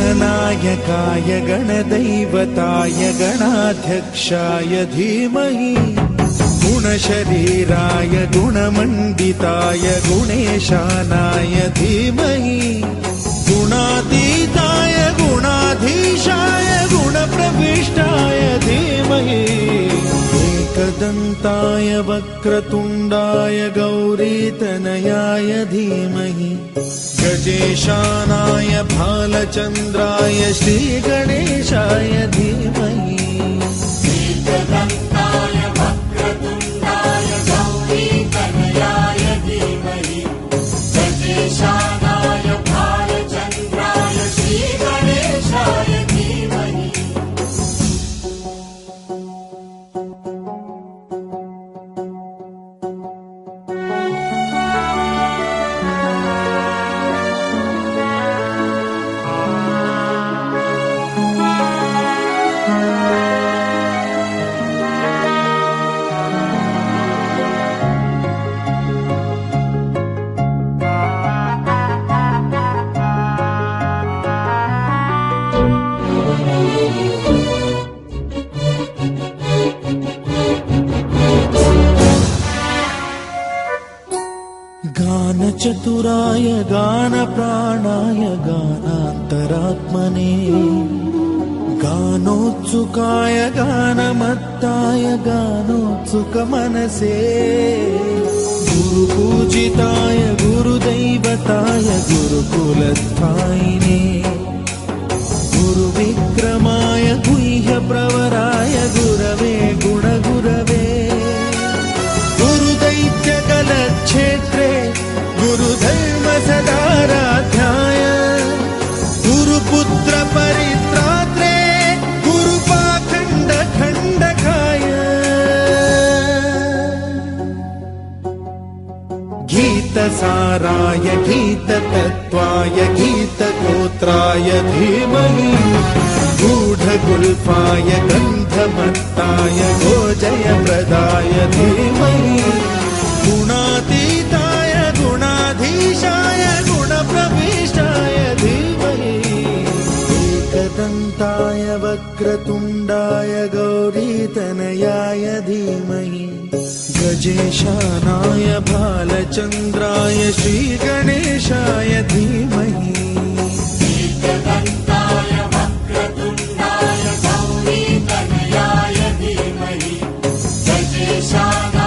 गणनायकाय गणदैवताय गणाध्यक्षाय धीमहि गुणशरीराय गुणमण्डिताय गुणेशानाय धीमहि गुणातीताय गुणाधीशाय गुणप्रविष्टाय धीमहि एकदन्ताय वक्रतुण्डाय गौरीतनयाय धीमहि गजेशानाय भालचन्द्राय श्रीगणेशाय धीमहि एकदन्ताय वक्रतुण्डाय गौरीतनयाय धीमहि गजेशानाय भालचन्द्राय श्रीगणेशाय धीमहि गानचतुराय गानप्राणाय गानान्तरात्मने गानोत्सुकाय गानमत्ताय गानोत्सुकमनसे गुरुपूजिताय गुरुदैवताय गुरुकुलस्थायिने गुरुविक्रमाय गुह्यप्रवराय गुरवे गुणगुरवे गुरुदैत्यकलक्षेत्रे गुरुधर्म सदाराध्याय गुरुपुत्र परित्रात्रे गुरुपाखण्ड खण्डकाय गीतसाराय गीततत्त्वाय गीतगोत्राय धीमहि गूढगुल्फाय गन्धमत्ताय गोजयप्रदाय धीमहि गुणातीताय गुणाधीशाय गुणप्रविष्टाय धीमहि एकदन्ताय वक्रतुण्डाय गौरीतनयाय धीमहि गजेशानाय भालचन्द्राय श्रीगणेशाय धीमहि एकदन्ताय वक्रतुण्डाय गौरीतनयाय धीमहि गजेशानाय